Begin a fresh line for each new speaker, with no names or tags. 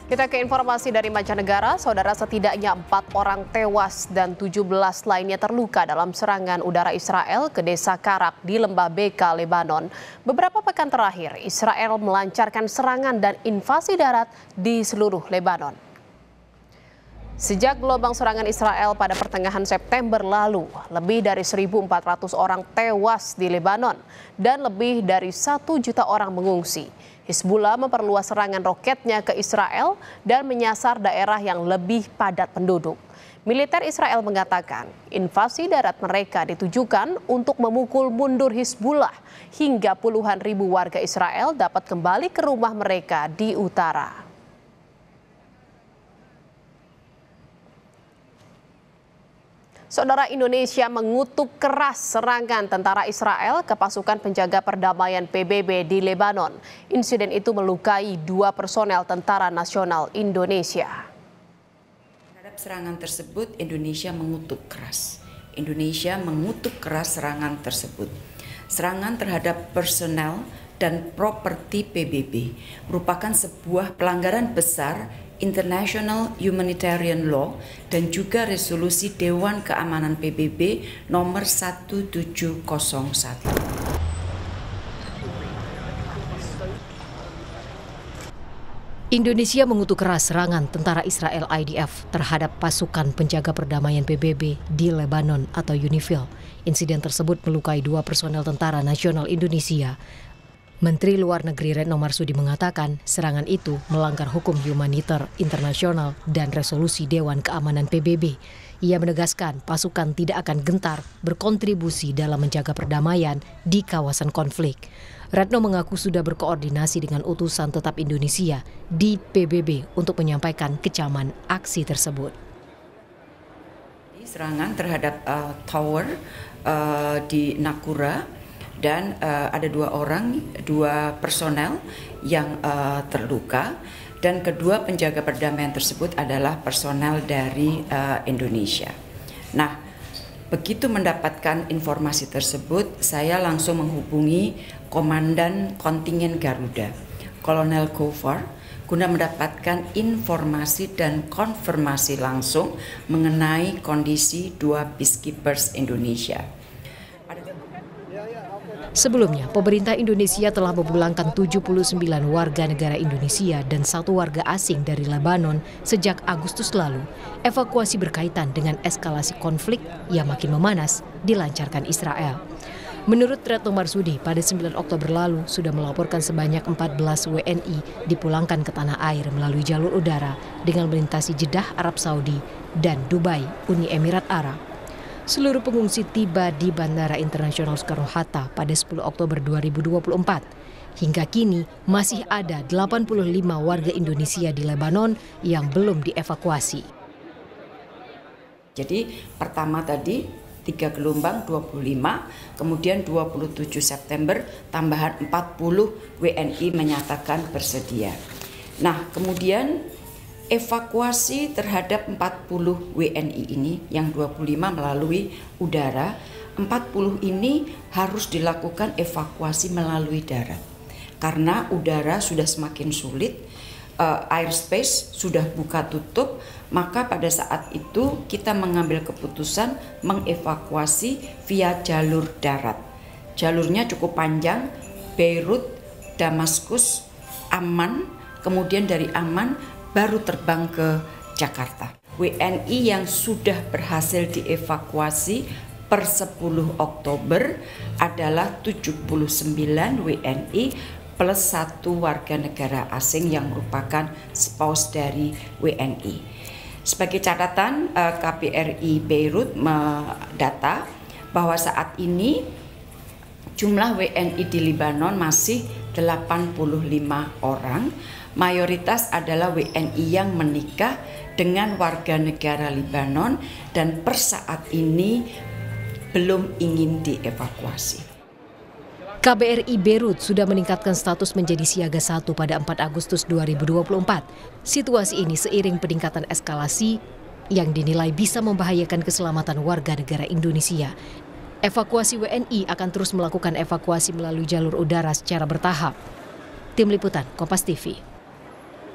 Kita ke informasi dari mancanegara, saudara, setidaknya 4 orang tewas dan 17 lainnya terluka dalam serangan udara Israel ke desa Karak di Lembah Beka, Lebanon. Beberapa pekan terakhir, Israel melancarkan serangan dan invasi darat di seluruh Lebanon. Sejak gelombang serangan Israel pada pertengahan September lalu, lebih dari 1.400 orang tewas di Lebanon dan lebih dari 1 juta orang mengungsi. Hizbullah memperluas serangan roketnya ke Israel dan menyasar daerah yang lebih padat penduduk. Militer Israel mengatakan invasi darat mereka ditujukan untuk memukul mundur Hizbullah hingga puluhan ribu warga Israel dapat kembali ke rumah mereka di utara. Saudara, Indonesia mengutuk keras serangan tentara Israel ke pasukan penjaga perdamaian PBB di Lebanon. Insiden itu melukai 2 personel Tentara Nasional Indonesia.
Terhadap serangan tersebut, Indonesia mengutuk keras. Indonesia mengutuk keras serangan tersebut. Serangan terhadap personel dan properti PBB merupakan sebuah pelanggaran besar International Humanitarian Law dan juga resolusi Dewan Keamanan PBB nomor 1701.
Indonesia mengutuk keras serangan tentara Israel IDF terhadap pasukan penjaga perdamaian PBB di Lebanon atau UNIFIL. Insiden tersebut melukai 2 personel Tentara Nasional Indonesia. Menteri Luar Negeri Retno Marsudi mengatakan serangan itu melanggar hukum humaniter internasional dan resolusi Dewan Keamanan PBB. Ia menegaskan pasukan tidak akan gentar berkontribusi dalam menjaga perdamaian di kawasan konflik. Retno mengaku sudah berkoordinasi dengan utusan tetap Indonesia di PBB untuk menyampaikan kecaman aksi tersebut.
Serangan terhadap tower di Nakura. Dan ada 2 personel yang terluka, dan kedua penjaga perdamaian tersebut adalah personel dari Indonesia. Nah, begitu mendapatkan informasi tersebut, saya langsung menghubungi Komandan Kontingen Garuda, Kolonel Gofar, guna mendapatkan informasi dan konfirmasi langsung mengenai kondisi 2 peacekeepers Indonesia.
Sebelumnya, pemerintah Indonesia telah memulangkan 79 warga negara Indonesia dan 1 warga asing dari Lebanon sejak Agustus lalu. Evakuasi berkaitan dengan eskalasi konflik yang makin memanas dilancarkan Israel. Menurut Retno Marsudi, pada 9 Oktober lalu sudah melaporkan sebanyak 14 WNI dipulangkan ke tanah air melalui jalur udara dengan melintasi Jeddah, Arab Saudi, dan Dubai, Uni Emirat Arab. Seluruh pengungsi tiba di Bandara Internasional Soekarno-Hatta pada 10 Oktober 2024. Hingga kini masih ada 85 warga Indonesia di Lebanon yang belum dievakuasi.
Jadi pertama tadi 3 gelombang 25, kemudian 27 September tambahan 40 WNI menyatakan bersedia. Nah, kemudian evakuasi terhadap 40 WNI ini yang 25 melalui udara, 40 ini harus dilakukan evakuasi melalui darat. Karena udara sudah semakin sulit, airspace sudah buka tutup, maka pada saat itu kita mengambil keputusan mengevakuasi via jalur darat. Jalurnya cukup panjang, Beirut, Damaskus, Amman, kemudian dari Amman baru terbang ke Jakarta. WNI yang sudah berhasil dievakuasi per 10 Oktober adalah 79 WNI plus 1 warga negara asing yang merupakan spouse dari WNI. Sebagai catatan, KBRI Beirut mendata bahwa saat ini jumlah WNI di Lebanon masih 85 orang. Mayoritas adalah WNI yang menikah dengan warga negara Lebanon dan per saat ini belum ingin dievakuasi.
KBRI Beirut sudah meningkatkan status menjadi siaga 1 pada 4 Agustus 2024. Situasi ini seiring peningkatan eskalasi yang dinilai bisa membahayakan keselamatan warga negara Indonesia. Evakuasi WNI akan terus melakukan evakuasi melalui jalur udara secara bertahap. Tim Liputan, Kompas TV.